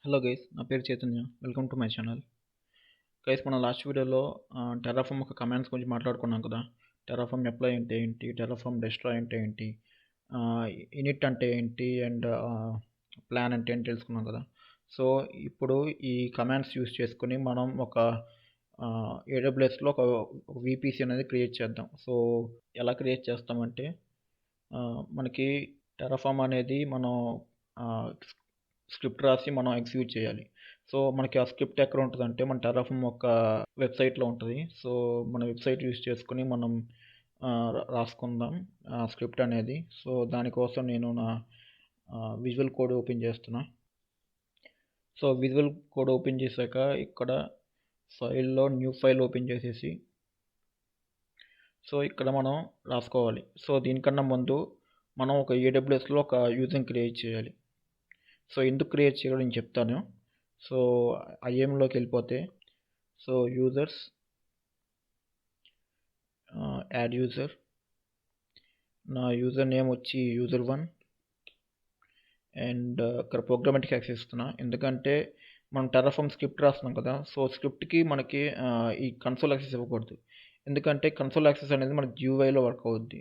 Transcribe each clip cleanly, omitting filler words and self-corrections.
Hello guys, నా పేరు Chaitanya. Welcome to my channel. Guys, మన లాస్ట్ వీడియోలో టెర్రాఫామ్ ఒక కమాండ్స్ గురించి మాట్లాడుకున్నాం కదా. టెర్రాఫామ్ అప్లై అంటే ఏంటి, టెర్రాఫామ్ డెస్ట్రాయ్ అంటే ఏంటి, ఇనిట్ అంటే ఏంటి, అండ్ ప్లాన్ అంటే ఏంటి తెలుసుకున్నాం కదా. సో ఇప్పుడు ఈ కమాండ్స్ యూస్ చేసుకుని మనం ఒక ఏడబ్ల్యూఎస్లో ఒక విపిసి అనేది క్రియేట్ చేద్దాం. సో ఎలా క్రియేట్ చేస్తామంటే మనకి టెర్రాఫామ్ అనేది మనం స్క్రిప్ట్ రాసి మనం ఎగ్జిక్యూట్ చేయాలి. సో మనకి ఆ స్క్రిప్ట్ ఎక్కడ ఉంటుందంటే మన టెర్రాఫామ్ ఒక వెబ్సైట్లో ఉంటుంది. సో మన వెబ్సైట్ యూస్ చేసుకుని మనం రాసుకుందాం ఆ స్క్రిప్ట్ అనేది. సో దానికోసం నేను నా విజువల్ కోడ్ ఓపెన్ చేస్తున్నా. సో విజువల్ కోడ్ ఓపెన్ చేశాక ఇక్కడ ఫైల్లో న్యూ ఫైల్ ఓపెన్ చేసేసి సో ఇక్కడ మనం రాసుకోవాలి. సో దీనికన్నా ముందు మనం ఒక ఏడబ్ల్యూఎస్లో ఒక యూజర్ని క్రియేట్ చేయాలి. సో ఎందుకు క్రియేట్ చేయాలో నేను చెప్తాను. సో ఐఎంలోకి వెళ్ళిపోతే సో యూజర్స్, యాడ్ యూజర్, నా యూజర్ నేమ్ వచ్చి user1 అండ్ ఇక్కడ ప్రోగ్రామాటిక్ యాక్సెస్ ఇస్తున్నా. ఎందుకంటే మనం టెర్రాఫామ్ స్క్రిప్ట్ రాస్తున్నాం కదా. సో స్క్రిప్ట్కి మనకి ఈ కన్సోల్ యాక్సెస్ ఇవ్వకూడదు. ఎందుకంటే కన్సోల్ యాక్సెస్ అనేది మనకి GUIలో వర్క్ అవుద్ది.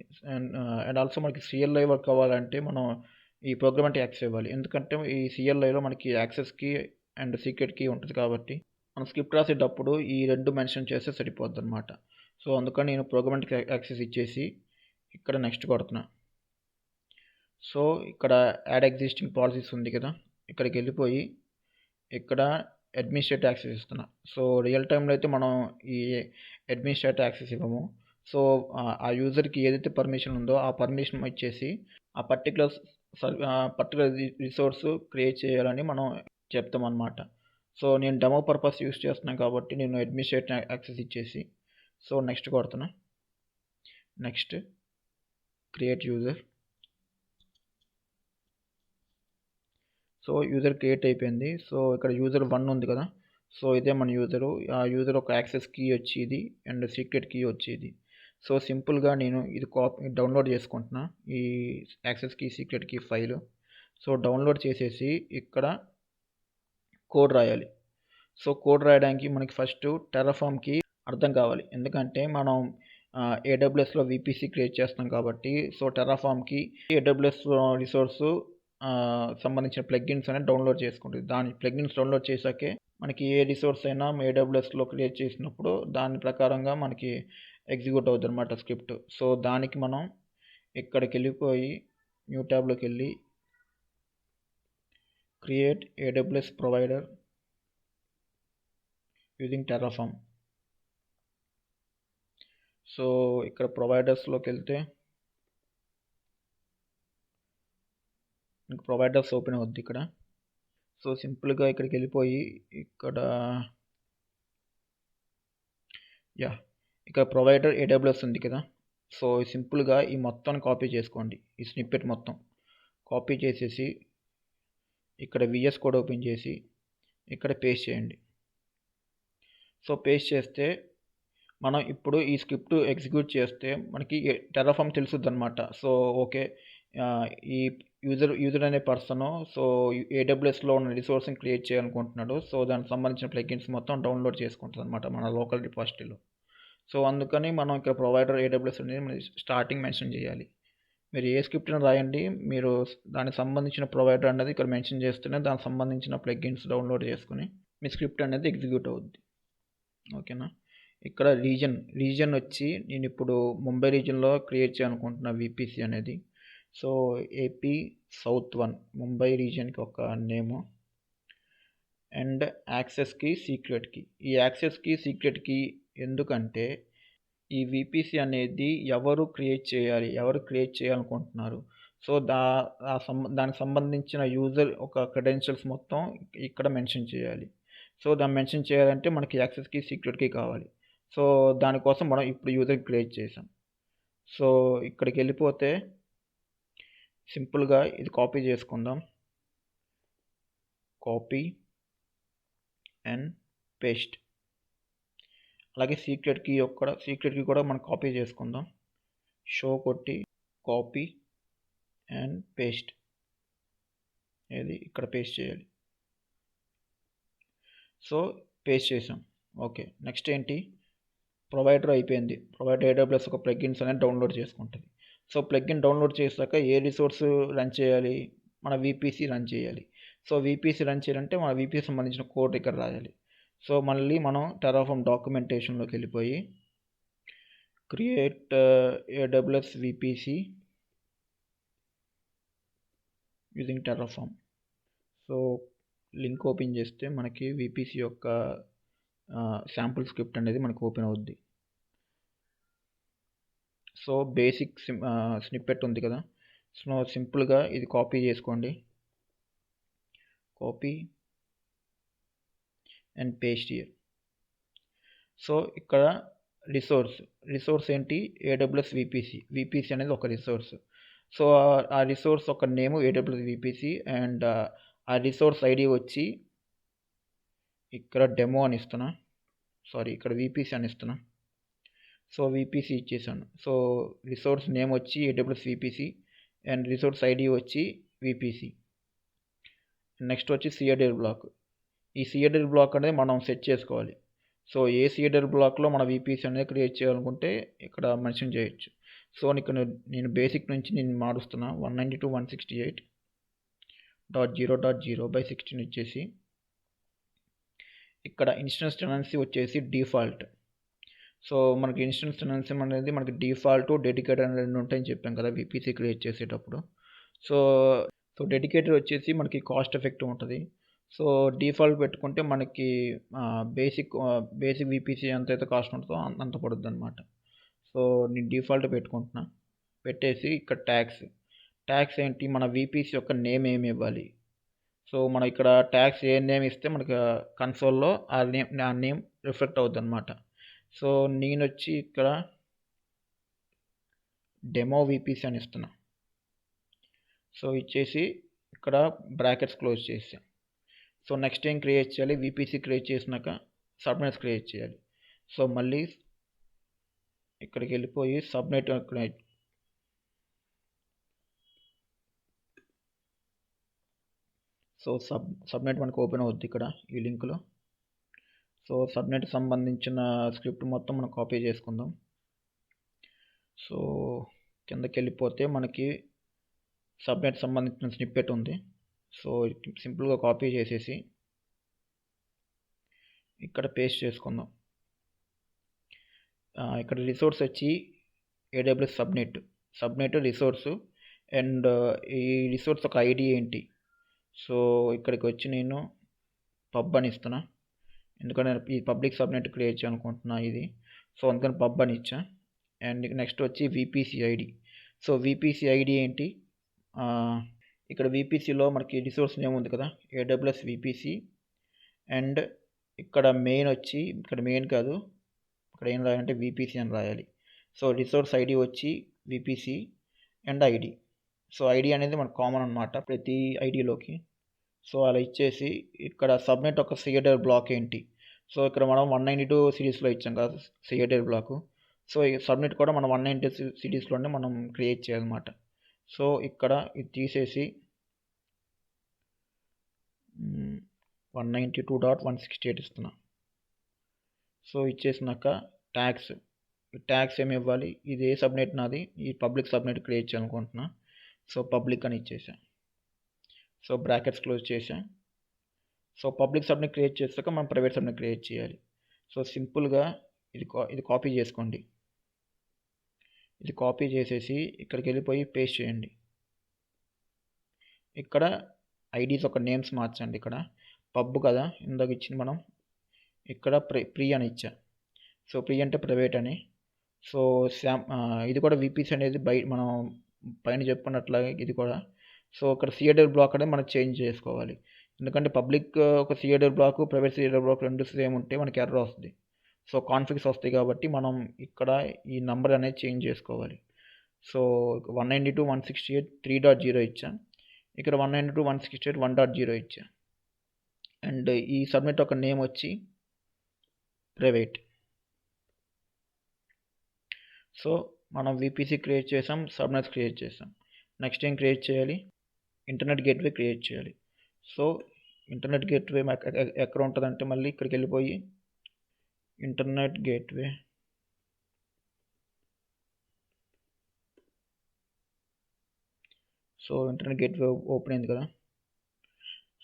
అండ్ ఆల్సో మనకి CLI వర్క్ అవ్వాలంటే మనం ఈ ప్రోగ్రామాటిక్ యాక్సెస్ ఇవ్వాలి. ఎందుకంటే ఈ CLIలో మనకి యాక్సెస్కి అండ్ సీక్రెట్కి ఉంటుంది కాబట్టి మనం స్క్రిప్ట్ రాసేటప్పుడు ఈ రెండు మెన్షన్ చేస్తే సరిపోద్ది అనమాట. సో అందుకని నేను ప్రోగ్రామాటిక్ యాక్సెస్ ఇచ్చేసి ఇక్కడ నెక్స్ట్ కొడుతున్నా. సో ఇక్కడ యాడ్ ఎగ్జిస్టింగ్ పాలసీస్ ఉంది కదా, ఇక్కడికి వెళ్ళిపోయి ఇక్కడ అడ్మినిస్ట్రేటివ్ యాక్సెస్ ఇస్తున్నా. సో రియల్ టైంలో అయితే మనం ఈ అడ్మినిస్ట్రేటివ్ యాక్సెస్ ఇవ్వము. సో ఆ యూజర్కి ఏదైతే పర్మిషన్ ఉందో ఆ పర్మిషన్ ఇచ్చేసి ఆ పర్టికులర్ రిసోర్స్ క్రియేట్ చేయాలని మనం చెప్తాం అన్నమాట. సో నేను డెమో పర్పస్ యూస్ చేస్తున్నాను కాబట్టి నేను అడ్మినిస్ట్రేటివ్ యాక్సెస్ ఇచ్చేసి సో నెక్స్ట్ కొడుతున్నా. Next create user. So user create అయిపోయింది. సో ఇక్కడ user1 ఉంది కదా. సో ఇదే మన యూజరు. ఆ యూజర్ ఒక యాక్సెస్ కీ వచ్చేది అండ్ సీక్రెట్ కీ వచ్చేది. సో సింపుల్గా నేను ఇది డౌన్లోడ్ చేసుకుంటున్నా, ఈ access key secret key file. So download చేసేసి ఇక్కడ కోడ్ రాయాలి. సో కోడ్ రాయడానికి మనకి ఫస్ట్ టెర్రాఫామ్కి అర్థం కావాలి. ఎందుకంటే మనం ఏడబ్ల్యూఎస్లో విపిసి క్రియేట్ చేస్తాం కాబట్టి సో టెర్రాఫామ్కి ఏడబ్ల్యూఎస్ రిసోర్సు సంబంధించిన ప్లగ్గిన్స్ అనేది డౌన్లోడ్ చేసుకుంటుంది. దాని ప్లగ్గిన్స్ డౌన్లోడ్ చేశాకే మనకి ఏ రిసోర్స్ అయినా ఏడబ్ల్యూఎస్లో క్రియేట్ చేసినప్పుడు దాని ప్రకారంగా మనకి ఎగ్జిక్యూట్ అవుతుంది అనమాట స్క్రిప్ట్. సో దానికి మనం ఇక్కడికి వెళ్ళిపోయి న్యూ ట్యాబ్లోకి వెళ్ళి create AWS provider using Terraform. So ఇక్కడ ప్రొవైడర్స్లోకి వెళ్తే మీకు ప్రొవైడర్స్ ఓపెన్ అవుద్ది ఇక్కడ. సో సింపుల్గా ఇక్కడికి వెళ్ళిపోయి ఇక్కడ ఇక్కడ ప్రొవైడర్ ఏడబ్ల్యూఎస్ ఉంది కదా. సో సింపుల్గా ఈ మొత్తాన్ని కాపీ చేసుకోండి. ఈ స్నిప్పెట్ మొత్తం కాపీ చేసేసి ఇక్కడ విఎస్ కోడ్ ఓపెన్ చేసి ఇక్కడ పేస్ట్ చేయండి. సో పేస్ట్ చేస్తే మనం ఇప్పుడు ఈ స్క్రిప్ట్ ఎగ్జిక్యూట్ చేస్తే మనకి టెర్రాఫామ్ తెలుసుద్ది అనమాట. సో ఓకే, ఈ యూజర్ అనే పర్సన్ సో ఏడబ్ల్యూఎస్లో ఉన్న రిసోర్స్ని క్రియేట్ చేయాలనుకుంటున్నాడు. సో దానికి సంబంధించిన ప్లగిన్స్ మొత్తం డౌన్లోడ్ చేసుకుంటుంది అనమాట మన లోకల్ రిపాజిటరీలో. సో అందుకని మనం ఇక్కడ ప్రొవైడర్ ఏడబ్ల్యూఎస్ అనేది స్టార్టింగ్ మెన్షన్ చేయాలి. మీరు ఏ స్క్రిప్ట్ని రాయండి, మీరు దానికి సంబంధించిన ప్రొవైడర్ అనేది ఇక్కడ మెన్షన్ చేస్తేనే దానికి సంబంధించిన ప్లగిన్స్ డౌన్లోడ్ చేసుకుని మీ స్క్రిప్ట్ అనేది ఎగ్జిక్యూట్ అవుద్ది. ఓకేనా. ఇక్కడ రీజన్ వచ్చి నేను ఇప్పుడు ముంబై రీజన్లో క్రియేట్ చేయాలనుకుంటున్న విపిసి అనేది. సో ఏపీ సౌత్ 1 ముంబై రీజన్కి ఒక నేము అండ్ యాక్సెస్కి సీక్రెట్కి. ఈ యాక్సెస్కి సీక్రెట్కి ఎందుకంటే ఈ విపిసి అనేది ఎవరు క్రియేట్ చేయాలనుకుంటున్నారు. సో దానికి సంబంధించిన యూజర్ ఒక క్రెడెన్షియల్స్ మొత్తం ఇక్కడ మెన్షన్ చేయాలి. సో దాన్ని మెన్షన్ చేయాలంటే మనకి యాక్సెస్కి సీక్రెట్కి కావాలి. సో దానికోసం మనం ఇప్పుడు యూజర్ క్రియేట్ చేసాం. సో ఇక్కడికి వెళ్ళిపోతే సింపుల్గా ఇది కాపీ చేసుకుందాం. Copy and paste. అలాగే సీక్రెట్ కీ కూడా మనం కాపీ చేసుకుందాం. షో కొట్టి కాపీ అండ్ పేస్ట్, ఇది ఇక్కడ పేస్ట్ చేయాలి. సో పేస్ట్ చేసాం. ఓకే, నెక్స్ట్ ఏంటి, ప్రొవైడర్ అయిపోయింది. ప్రొవైడర్ ఏడబ్ల్యూఎస్ ఒక ప్లగిన్స్ అనేది డౌన్లోడ్ చేసుకుంటుంది. సో ప్లగిన్ డౌన్లోడ్ చేశాక ఏ రిసోర్స్ రన్ చేయాలి, మన విపిసి రన్ చేయాలి. సో విపిసి రన్ చేయాలంటే మన విపిసి సంబంధించిన కోడ్ ఇక్కడ రాయాలి. సో మళ్ళీ మనం టెరాఫార్మ్ డాక్యుమెంటేషన్లోకి వెళ్ళిపోయి create AWS VPC using Terraform. So link open చేస్తే మనకి విపిసి యొక్క శాంపుల్ స్క్రిప్ట్ అనేది మనకు ఓపెన్ అవుద్ది. సో బేసిక్ స్నిప్పెట్ ఉంది కదా, సో సింపుల్గా ఇది కాపీ చేసుకోండి, copy and paste here. So ఇక్కడ రిసోర్స్ ఏంటి, ఏడబ్ల్యూఎస్ విపిసి అనేది ఒక రిసోర్స్. సో ఆ రిసోర్స్ ఒక నేమ్ ఏడబ్ల్యూఎస్ విపిసి అండ్ ఆ రిసోర్స్ ఐడి వచ్చి ఇక్కడ డెమో అని ఇస్తున్నా, ఇక్కడ విపిసి అని ఇస్తున్నా. సో విపిసి ఇచ్చేసాను. సో రిసోర్స్ నేమ్ వచ్చి AWS VPC and resource ID వచ్చి విపిసి. నెక్స్ట్ వచ్చి సిఎడ్ఎల్ బ్లాక్. ఈ సిఎడ్ఎల్ బ్లాక్ అనేది మనం సెట్ చేసుకోవాలి. సో ఏ సిఎడ్ఎల్ బ్లాక్లో మన విపిసి అనేది క్రియేట్ చేయాలనుకుంటే ఇక్కడ మెన్షన్ చేయొచ్చు. సో ఇక్కడ నేను బేసిక్ నుంచి నేను మారుస్తున్నా 192.168.0.0/16 ఇచ్చేసి ఇక్కడ ఇన్స్టెన్స్ టెనెన్సీ వచ్చేసి డిఫాల్ట్. సో మనకి ఇన్స్టెన్స్ టెనెన్సీ అనేది మనకి డిఫాల్ట్, డెడికేటెడ్ అని రెండు ఉంటాయని చెప్పాం కదా విపిసి క్రియేట్ చేసేటప్పుడు. సో డెడికేటెడ్ వచ్చేసి మనకి కాస్ట్ ఎఫెక్టివ్ ఉంటుంది. సో డిఫాల్ట్ పెట్టుకుంటే మనకి బేసిక్ విపిసి ఎంతైతే కాస్ట్ ఉంటుందో అంత పడుతుంది అనమాట. సో నేను డిఫాల్ట్ పెట్టుకుంటున్నా. పెట్టేసి ఇక్కడ ట్యాక్స్ ఏంటి, మన విపిసి యొక్క నేమ్ ఏమి ఇవ్వాలి. సో మనం ఇక్కడ ట్యాక్స్ ఏ నేమ్ ఇస్తే మనకి కన్సోల్లో ఆ నేమ్ రిఫ్లెక్ట్ అవుతుంది అనమాట. సో నేను వచ్చి ఇక్కడ డెమో విపిసి అని ఇస్తున్నా. సో ఇచ్చేసి ఇక్కడ బ్రాకెట్స్ క్లోజ్ చేసాం. సో నెక్స్ట్ ఏం క్రియేట్ చేయాలి, విపిసి క్రియేట్ చేసినాక సబ్నెట్స్ క్రియేట్ చేయాలి. సో మళ్ళీ ఇక్కడికి వెళ్ళిపోయి సబ్నెట్ సో సబ్నెట్ మనకు ఓపెన్ అవుద్ది ఇక్కడ ఈ లింక్లో. సో సబ్నెట్ సంబంధించిన స్క్రిప్ట్ మొత్తం మనం కాపీ చేసుకుందాం. సో కిందకి వెళ్ళిపోతే మనకి సబ్నెట్ సంబంధించిన స్నిప్పెట్ ఉంది. సో సింపుల్గా కాపీ చేసేసి ఇక్కడ పేస్ట్ చేసుకుందాం. ఇక్కడ రిసోర్స్ వచ్చి ఏడబ్ల్యూఎస్ సబ్నెట్ రిసోర్సు అండ్ ఈ రిసోర్స్ ఒక ఐడి ఏంటి. సో ఇక్కడికి వచ్చి నేను పబ్ అని ఇస్తున్నా, ఎందుకంటే ఈ పబ్లిక్ సబ్నెట్ క్రియేట్ చేయాలనుకుంటున్నా ఇది. సో అందుకని పబ్ అని ఇచ్చా. అండ్ నెక్స్ట్ వచ్చి VPC ID. So VPC ID ఏంటి, ఇక్కడ విపిసిలో మనకి రిసోర్స్ నేమ్ ఉంది కదా ఏడబ్ల్యూఎస్ విపిసి అండ్ ఇక్కడ మెయిన్ వచ్చి, ఇక్కడ మెయిన్ కాదు, ఇక్కడ ఏం రాయాలంటే విపిసి అని రాయాలి. సో రిసోర్స్ ఐడి వచ్చి VPC and ID. So ID అనేది మనకు కామన్ అనమాట ప్రతి ఐడిలోకి. సో అలా ఇచ్చేసి ఇక్కడ సబ్నెట్ ఒక సిఎడ్ఎల్ బ్లాక్ ఏంటి. సో ఇక్కడ మనం 192 సిరీస్లో ఇచ్చాం కదా సిఎడ్ఎల్ బ్లాకు. సో ఈ సబ్నెట్ కూడా మనం 192 సిరీస్లోనే మనం క్రియేట్ చేయాలన్నమాట. సో ఇక్కడ ఇది తీసేసి 192.168 ఇస్తున్నా. సో ఇచ్చేసినాక ట్యాక్స్ ఏమి ఇవ్వాలి, ఇది ఏ సబ్నెట్ నాది, ఈ పబ్లిక్ సబ్నెట్ క్రియేట్ చేయాలనుకుంటున్నా. సో పబ్లిక్ అని ఇచ్చేసా. సో బ్రాకెట్స్ క్లోజ్ చేసా. సో పబ్లిక్ సబ్నెట్ క్రియేట్ చేసాక మనం ప్రైవేట్ సబ్నెట్ క్రియేట్ చేయాలి. సో సింపుల్గా ఇది కాపీ చేసుకోండి. ఇది కాపీ చేసేసి ఇక్కడికి వెళ్ళిపోయి పేస్ట్ చేయండి. ఇక్కడ ఐడీస్ ఒక నేమ్స్ మార్చండి. ఇక్కడ పబ్ కదా ఇందాక ఇచ్చింది మనం, ఇక్కడ ప్రీ అని ఇచ్చా. సో ప్రీ అంటే ప్రైవేట్ అని. సో ఇది కూడా విపిసి అనేది మనం పైన చెప్పుకున్నట్లాగే ఇది కూడా. సో ఇక్కడ సిఎడ్ఎల్ బ్లాక్ అనేది మనం చేంజ్ చేసుకోవాలి, ఎందుకంటే పబ్లిక్ ఒక సిఎడ్ఎల్ బ్లాక్, ప్రైవేట్ సిఎడ్ఎల్ బ్లాక్ రెండు సేమ్ ఉంటే మనకి ఎర్రర్ వస్తుంది. సో కాన్ఫిగ్స్ వస్తాయి కాబట్టి మనం ఇక్కడ ఈ నెంబర్ అనేది చేంజ్ చేసుకోవాలి. సో 192.168 3.0 ఇచ్చా, ఇక్కడ 192.168 1.0 ఇచ్చా. అండ్ ఈ సబ్నెట్ ఒక నేమ్ వచ్చి ప్రైవేట్. సో మనం విపిసి క్రియేట్ చేసాం, సబ్నెట్స్ క్రియేట్ చేసాం. నెక్స్ట్ ఏం క్రియేట్ చేయాలి, ఇంటర్నెట్ గేట్వే క్రియేట్ చేయాలి. సో ఇంటర్నెట్ గేట్వే ఎక్కడ ఉంటుందంటే మళ్ళీ ఇక్కడికి వెళ్ళిపోయి internet gateway, so internet gateway open అయింది కదా.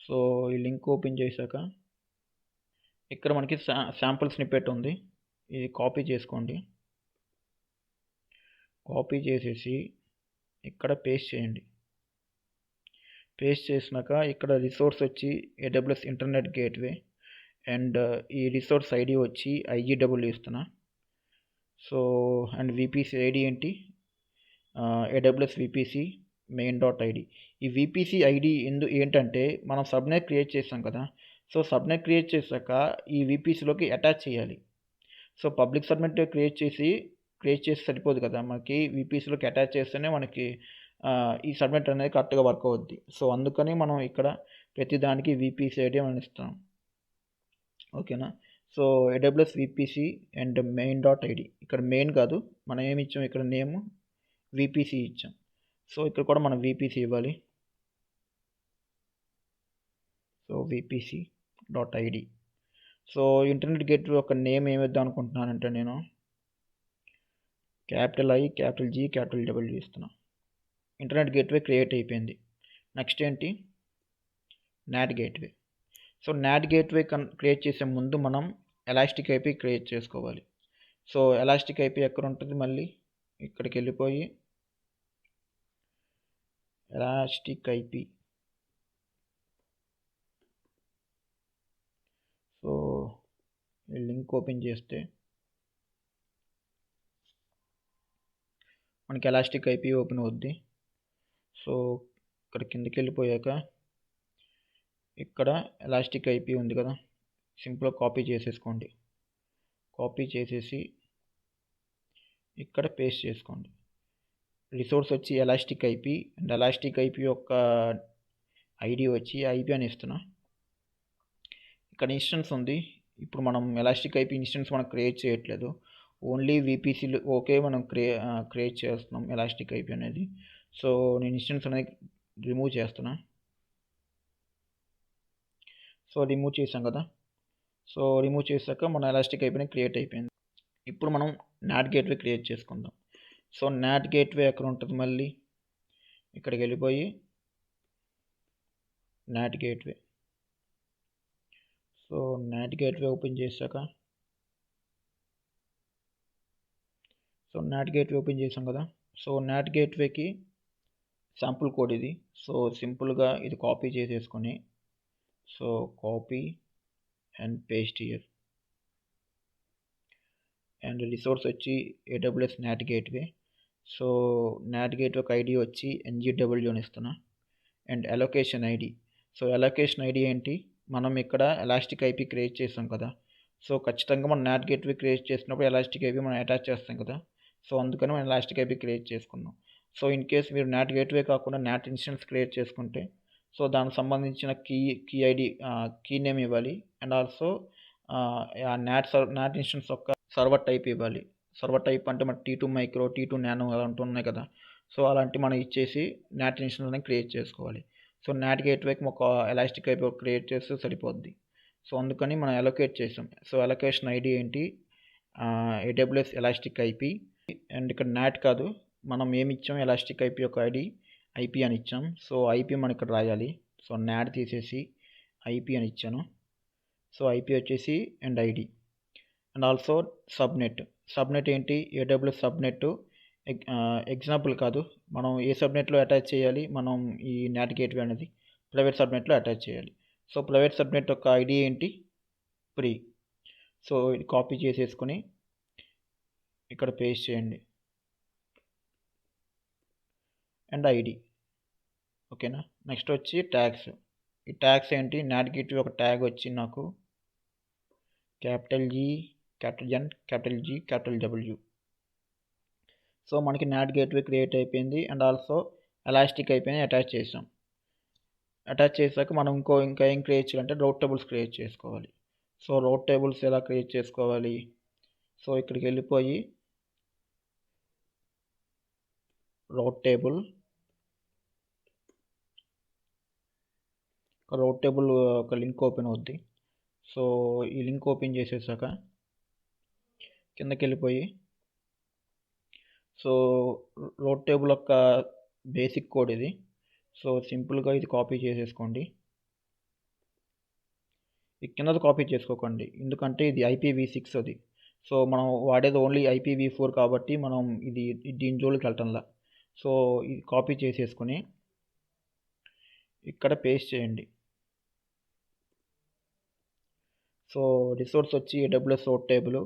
సో ఈ లింక్ ఓపెన్ చేశాక ఇక్కడ మనకి శాంపుల్ స్నిప్పెట్ ఉంది, ఇది కాపీ చేసుకోండి. కాపీ చేసేసి ఇక్కడ పేస్ట్ చేయండి. పేస్ట్ చేసినాక ఇక్కడ రిసోర్స్ వచ్చి ఏడబ్ల్యూఎస్ ఇంటర్నెట్ గేట్వే అండ్ ఈ రిసోర్స్ ఐడి వచ్చి IGW ఇస్తున్నా. సో అండ్ VPC ఐడి ఏంటి, AWS VPC main.id. ఈ VPC ఐడి ఏంటంటే మనం సబ్నెట్ క్రియేట్ చేసాం కదా. సో సబ్నెట్ క్రియేట్ చేశాక ఈ VPCలోకి అటాచ్ చేయాలి. సో పబ్లిక్ సబ్నెట్ క్రియేట్ చేసి సరిపోదు కదా, మనకి VPCలోకి అటాచ్ చేస్తేనే మనకి ఈ సబ్నెట్ అనేది కరెక్ట్గా వర్క్ అవుద్ది. సో అందుకని మనం ఇక్కడ ప్రతిదానికి VPC ఐడి అని ఇస్తాం. ఓకేనా. So AWS VPC and main.id, ఇక్కడ మెయిన్ కాదు, మనం ఏమి ఇచ్చాం ఇక్కడ నేమ్ VPC ఇచ్చాం. సో ఇక్కడ కూడా మనం VPC ఇవ్వాలి. So VPC.id. So internet gateway ఒక నేమ్ ఏమిద్దాం అనుకుంటున్నానంటే నేను I, G, W ఇస్తున్నా. ఇంటర్నెట్ గేట్వే క్రియేట్ అయిపోయింది. నెక్స్ట్ ఏంటి, NAT gateway. So NAT gateway create చేసే ముందు మనం ఎలాస్టిక్ IP క్రియేట్ చేసుకోవాలి. సో ఎలాస్టిక్ IP ఎక్కడ ఉంటుంది, మళ్ళీ ఇక్కడికి వెళ్ళిపోయి elastic IP, so link open చేస్తే మనకి ఎలాస్టిక్ IP ఓపెన్ అవుద్ది. సో ఇక్కడ కిందకి వెళ్ళిపోయాక ఇక్కడ ఎలాస్టిక్ IP ఉంది కదా, సింపుల్గా కాపీ చేసేసుకోండి. కాపీ చేసేసి ఇక్కడ పేస్ట్ చేసుకోండి. రిసోర్స్ వచ్చి elastic IP and elastic IP యొక్క ఐడి వచ్చి IP అని ఇస్తున్నా. ఇక్కడ ఇన్స్టెన్స్ ఉంది, ఇప్పుడు మనం ఎలాస్టిక్ IP ఇన్స్టెన్స్ మనం క్రియేట్ చేయట్లేదు, ఓన్లీ VPCలు ఓకే మనం క్రియేట్ చేస్తున్నాం ఎలాస్టిక్ IP అనేది. సో నేను ఇన్స్టెన్స్ అనేది రిమూవ్ చేస్తున్నా. సో రిమూవ్ చేసాం కదా. సో రిమూవ్ చేశాక మన ఎలాస్టిక్ IP క్రియేట్ అయిపోయింది. ఇప్పుడు మనం నాట్ గేట్వే క్రియేట్ చేసుకుందాం. సో నాట్ గేట్వే ఎక్కడ ఉంటుంది, మళ్ళీ ఇక్కడికి వెళ్ళిపోయి NAT gateway. So NAT gateway open చేశాక సో నాట్ గేట్వే ఓపెన్ చేసాం కదా. సో నాట్ గేట్వేకి శాంపుల్ కోడ్ ఇది. సో సింపుల్గా ఇది కాపీ చేసేసుకొని so copy and paste here and resource వచ్చి AWS NAT gateway. So NAT gateway ID వచ్చి NGW అని ఇస్తున్నా and allocation ID. So allocation ID ఏంటి, మనం ఇక్కడ ఎలాస్టిక్ IP క్రియేట్ చేస్తాం కదా. సో ఖచ్చితంగా మనం నాట్ గేట్వే క్రియేట్ చేసినప్పుడు ఎలాస్టిక్ IP మనం అటాచ్ చేస్తాం కదా. సో అందుకని మనం ఎలాస్టిక్ IP క్రియేట్ చేసుకున్నాం. సో ఇన్ కేస్ మీరు నాట్ గేట్వే కాకుండా నాట్ ఇన్స్టెన్స్ క్రియేట్ చేసుకుంటే సో దానికి సంబంధించిన కీ ఐడి కీ నేమ్ ఇవ్వాలి అండ్ ఆల్సో నాట్ ఇన్స్టెన్స్ యొక్క సర్వర్ టైప్ ఇవ్వాలి. సర్వర్ టైప్ అంటే మన T2 మైక్రో, T2 నానో అలాంటి ఉన్నాయి కదా. సో అలాంటి మనం ఇచ్చేసి నాట్ ఇన్స్టెన్స్ అనేది క్రియేట్ చేసుకోవాలి. సో నాట్ గేట్వేకి ఒక ఎలాస్టిక్ IP క్రియేట్ చేస్తే సరిపోద్ది. సో అందుకని మనం అలొకేట్ చేసాం. సో అలొకేషన్ ఐడి ఏంటి, AWS ఎలాస్టిక్ IP అండ్ ఇక్కడ నాట్ కాదు, మనం ఏమి ఇచ్చాం ఎలాస్టిక్ IP యొక్క ఐడి IP అని ఇచ్చాం. సో IP మనం ఇక్కడ రాయాలి. సో నాట్ తీసేసి IP అని ఇచ్చాను. సో IP వచ్చేసి and ID and also subnet ఏంటి, AWS సబ్నెట్ ఎగ్జాంపుల్ కాదు, మనం ఏ సబ్నెట్లో అటాచ్ చేయాలి, మనం ఈ నాట్ గేట్వే అనేది ప్రైవేట్ సబ్నెట్లో అటాచ్ చేయాలి. సో ప్రైవేట్ సబ్నెట్ యొక్క ఐడి ఏంటి, ఫ్రీ. సో ఇది కాపీ చేసేసుకొని ఇక్కడ పేస్ట్ చేయండి అండ్ ఐడి. ఓకేనా. నెక్స్ట్ వచ్చి ట్యాగ్స్. ఈ ట్యాగ్స్ ఏంటి, నాట్ గేట్వే ఒక ట్యాగ్ వచ్చి నాకు G, N, G, W. So మనకి నాట్ గేట్వే క్రియేట్ అయిపోయింది అండ్ ఆల్సో ఎలాస్టిక్ అయిపోయింది అటాచ్ చేసాం. అటాచ్ చేశాక మనం ఇంకా ఏం క్రియేట్ చేయాలంటే రౌట్ టేబుల్స్ క్రియేట్ చేసుకోవాలి. సో రౌట్ టేబుల్స్ ఎలా క్రియేట్ చేసుకోవాలి, సో ఇక్కడికి వెళ్ళిపోయి రౌట్ టేబుల్ రోడ్ టేబుల్ ఒక లింక్ ఓపెన్ అవుద్ది. సో ఈ లింక్ ఓపెన్ చేసేసాక కిందకి వెళ్ళిపోయి సో రోడ్ టేబుల్ యొక్క బేసిక్ కోడ్ ఇది. సో సింపుల్గా ఇది కాపీ చేసేసుకోండి. ఈ కిందది కాపీ చేసుకోకండి, ఎందుకంటే ఇది IPv6 అది. సో మనం వాడేది ఓన్లీ IPv4 కాబట్టి మనం ఇది దీని జోలికి వెళ్ళటంలా. సో ఇది కాపీ చేసేసుకొని ఇక్కడ పేస్ట్ చేయండి. సో రిసోర్స్ వచ్చి AWS road table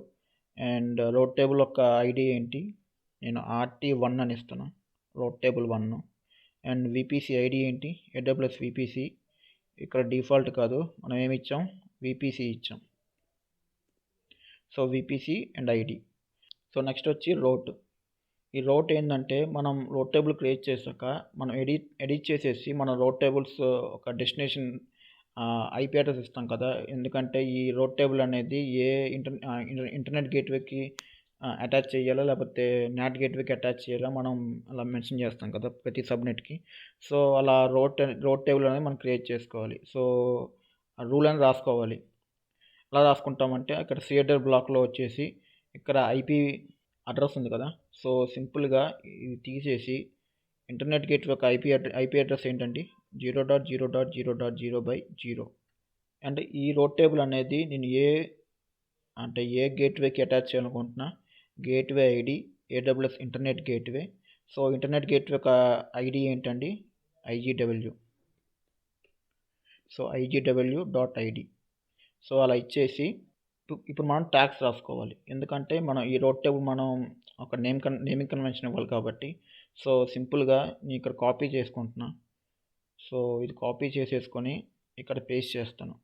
and road table యొక్క ఐడి ఏంటి, నేను RT1 అని ఇస్తాను, road table 1. And VPC ID ఏంటి, AWS VPC. ఇక్కడ డిఫాల్ట్ కాదు, మనం ఏమి ఇచ్చాం, VPC ఇచ్చాం. So VPC and ID. So next వచ్చి రోట్. ఈ రోట్ ఏంటంటే మనం రోడ్ టేబుల్ క్రియేట్ చేశాక మనం ఎడిట్ చేసేసి మన రోడ్ టేబుల్స్ ఒక డెస్టినేషన్ IP అడ్రస్ ఇస్తాం కదా. ఎందుకంటే ఈ రోడ్ టేబుల్ అనేది ఏ ఇంటర్నెట్ గేట్వేకి అటాచ్ చేయాలా లేకపోతే నాట్ గేట్వేకి అటాచ్ చేయాలా మనం అలా మెన్షన్ చేస్తాం కదా ప్రతి సబ్నెట్కి. సో అలా రోడ్ టేబుల్ అనేది మనం క్రియేట్ చేసుకోవాలి. సో ఆ రూల్ అని రాసుకోవాలి. ఎలా రాసుకుంటామంటే అక్కడ CADR బ్లాక్లో వచ్చేసి ఇక్కడ IP అడ్రస్ ఉంది కదా. సో సింపుల్గా ఇది తీసేసి ఇంటర్నెట్ గేట్వే ఒక IP అడ్రస్ ఏంటండి, 0.0.0.0/0. అండ్ ఈ రోడ్ టేబుల్ అనేది నేను ఏ గేట్వేకి అటాచ్ చేయాలనుకుంటున్నా, gateway ID AWS internet gateway. So internet gateway ఒక ఐడి ఏంటండి, IGW. So IGW.ID. సో అలా ఇచ్చేసి ఇప్పుడు మనం ట్యాగ్స్ రాసుకోవాలి. ఎందుకంటే మనం ఈ రోడ్ టేబుల్ మనం ఒక నేమింగ్ కన్వెన్షన్ ఇవ్వాలి కాబట్టి. సో సింపుల్గా నేను ఇక్కడ కాపీ చేసుకుంటున్నా. సో ఇది కాపీ చేసేసుకొని ఇక్కడ పేస్ట్ చేస్తాను.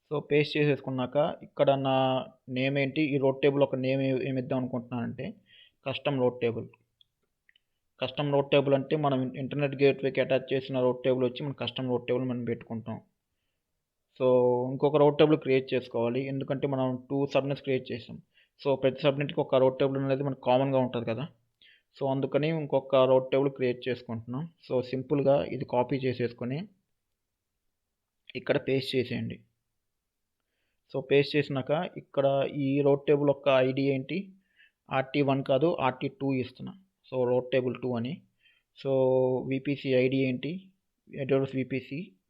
సో పేస్ట్ చేసేసుకున్నాక ఇక్కడ నా నేమ్ ఏంటి, ఈ రోడ్ టేబుల్ ఒక నేమ్ ఏమిద్దాం అనుకుంటున్నానంటే custom route table. Custom route table అంటే మనం ఇంటర్నెట్ గేట్వేకి అటాచ్ చేసిన రోడ్ టేబుల్ వచ్చి మనం కస్టమ్ రోడ్ టేబుల్ మనం పెట్టుకుంటాం. సో ఇంకొక రోడ్ టేబుల్ క్రియేట్ చేసుకోవాలి, ఎందుకంటే మనం 2 సబ్నెట్స్ క్రియేట్ చేసాం. సో ప్రతి సబ్నెట్కి ఒక రోడ్ టేబుల్ అనేది మనకు కామన్గా ఉంటుంది కదా. సో అందుకని ఇంకొక రోడ్ టేబుల్ క్రియేట్ చేసుకుంటున్నాం. సో సింపుల్గా ఇది కాపీ చేసేసుకొని ఇక్కడ పేస్ట్ చేసేయండి. సో పేస్ట్ చేసినాక ఇక్కడ ఈ రోడ్ టేబుల్ యొక్క ఐడి ఏంటి, RT1 కాదు RT2 ఇస్తున్నా. సో రోడ్ టేబుల్ 2 అని. సో VPC ఐడి ఏంటి, AWS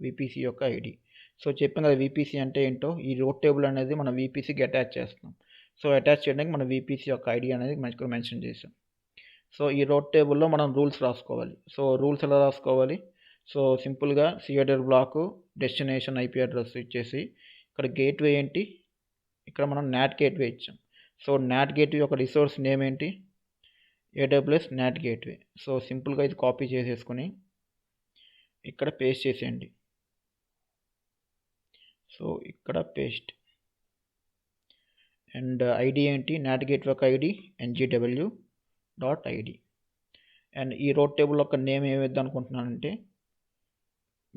VPC యొక్క ఐడి. సో చెప్పాం కదా VPC అంటే ఏంటో. ఈ రోడ్ టేబుల్ అనేది మనం VPCకి అటాచ్ చేస్తున్నాం. సో అటాచ్ చేయడానికి మనం VPC యొక్క ఐడి అనేది మెన్షన్ చేసాం. సో ఈ రోడ్ టేబుల్లో మనం రూల్స్ రాసుకోవాలి. సో రూల్స్ ఎలా రాసుకోవాలి, సో సింపుల్గా CADR block destination IP address ఇచ్చేసి ఇక్కడ గేట్వే ఏంటి, ఇక్కడ మనం నాట్ గేట్వే ఇచ్చాం. సో నాట్ గేట్వే యొక్క రిసోర్స్ నేమ్ ఏంటి, AWS నాట్ గేట్వే. సో సింపుల్గా ఇది కాపీ చేసేసుకొని ఇక్కడ పేస్ట్ చేసేయండి. సో ఇక్కడ పేస్ట్. అండ్ ఐడి ఏంటి, నాట్ గేట్వే యొక్క ఐడి NGW.ID. అండ్ ఈ రోడ్ టేబుల్ యొక్క నేమ్ ఏమిద్దాం అనుకుంటున్నానంటే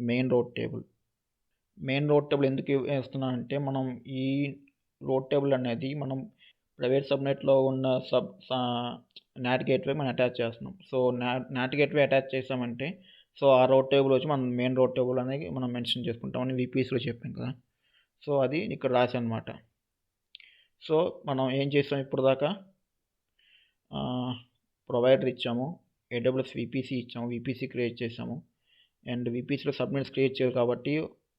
main route table. Main route table ఎందుకు వేస్తున్నానంటే మనం ఈ రోడ్ టేబుల్ అనేది మనం ప్రైవేట్ సబ్నెట్లో ఉన్న నాట్ గేట్వే మనం అటాచ్ చేస్తున్నాం. సో నాట్ గేట్వే అటాచ్ చేసామంటే సో ఆ రోడ్ టేబుల్ వచ్చి మనం మెయిన్ రోడ్ టేబుల్ అనేది మనం మెన్షన్ చేసుకుంటామని VPCలో చెప్పాం కదా. సో అది ఇక్కడ రాసి అనమాట. సో మనం ఏం చేసాం ఇప్పుడు దాకా, ప్రొవైడర్ ఇచ్చాము, AWS VPC ఇచ్చాము, VPC క్రియేట్ చేసాము. అండ్ VPCలో సబ్నెట్స్ క్రియేట్ చేయాలి కాబట్టి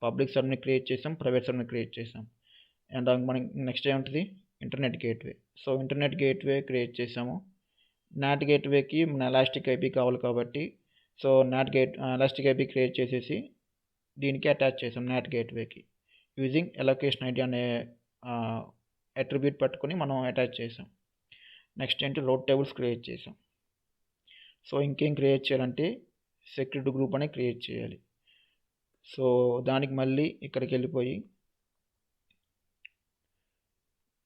పబ్లిక్ సబ్నెట్ క్రియేట్ చేసాం, ప్రైవేట్ సబ్నెట్ క్రియేట్ చేసాం. అండ్ మనకి నెక్స్ట్ ఏముంటుంది, internet gateway. So internet gateway create చేసాము. నాట్ గేట్వేకి మన ఎలాస్టిక్ IP కావాలి కాబట్టి సో ఎలాస్టిక్ IP క్రియేట్ చేసేసి దీనికి అటాచ్ చేసాం నాట్ గేట్వేకి యూజింగ్ ఎలొకేషన్ ఐడి అనే అట్రిబ్యూట్ పట్టుకొని మనం అటాచ్ చేసాం. నెక్స్ట్ ఏంటి, రోడ్ టేబుల్స్ క్రియేట్ చేసాం. సో ఇంకేం క్రియేట్ చేయాలంటే సెక్యూరిటీ గ్రూప్ అని క్రియేట్ చేయాలి. సో దానికి మళ్ళీ ఇక్కడికి వెళ్ళిపోయి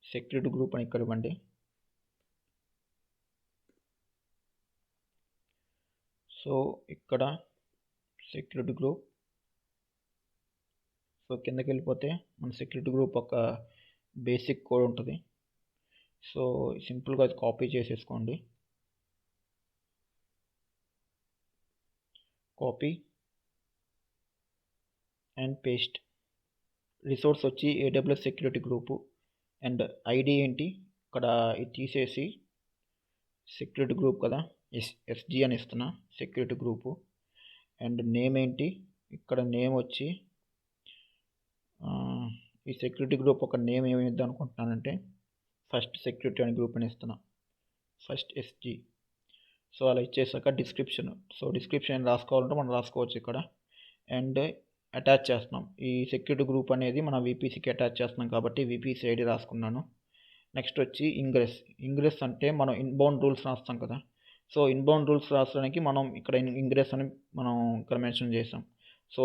సెక్యూరిటీ గ్రూప్ అని ఇక్కడ ఇవ్వండి. సో ఇక్కడ సెక్యూరిటీ గ్రూప్. సో కిందకి వెళ్ళిపోతే మన సెక్యూరిటీ గ్రూప్ ఒక బేసిక్ కోడ్ ఉంటుంది. సో సింపుల్గా అది కాపీ చేసేసుకోండి. Copy and paste. రిసోర్స్ వచ్చి AWS security group and ID ఏంటి ఇక్కడ ఇది తీసేసి సెక్యూరిటీ గ్రూప్ కదా ఎస్జీ అని ఇస్తున్నా సెక్యూరిటీ గ్రూపు. అండ్ నేమ్ ఏంటి ఇక్కడ నేమ్ వచ్చి ఈ సెక్యూరిటీ గ్రూప్ ఒక నేమ్ ఏమైద్దాం అనుకుంటున్నానంటే ఫస్ట్ సెక్యూరిటీ అని గ్రూప్ అని ఇస్తున్నా ఫస్ట్ ఎస్జీ. సో అలా ఇచ్చేసాక డిస్క్రిప్షన్. సో డిస్క్రిప్షన్ రాసుకోవాలంటే మనం రాసుకోవచ్చు ఇక్కడ. అండ్ అటాచ్ చేస్తున్నాం ఈ సెక్యూరిటీ గ్రూప్ అనేది మన VPCకి అటాచ్ చేస్తున్నాం కాబట్టి VPC ఐడి రాసుకున్నాను. నెక్స్ట్ వచ్చి ఇంగ్రెస్ అంటే మనం ఇన్బౌండ్ రూల్స్ రాస్తాం కదా. సో ఇన్బౌండ్ రూల్స్ రాసడానికి మనం ఇక్కడ ఇంగ్రెస్ అని మనం ఇక్కడ మెన్షన్ చేసాం. సో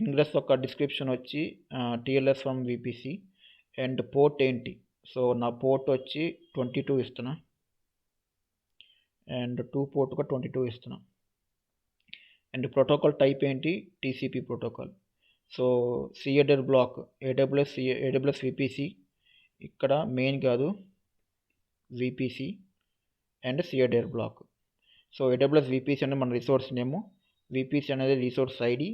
ఇంగ్రెస్ యొక్క డిస్క్రిప్షన్ వచ్చి TLS from VPC and port ఏంటి. సో నా పోర్ట్ వచ్చి 22 ఇస్తున్నా అండ్ 2 పోర్ట్గా 22 ఇస్తున్నా. అండ్ ప్రోటోకాల్ టైప్ ఏంటి TCP protocol. So CIDR block AWS VPC ఇక్కడ మెయిన్ కాదు VPC and CIDR block. So AWS VPC అంటే మన రిసోర్స్ నేము, VPC అనేది రిసోర్స్ ఐడి,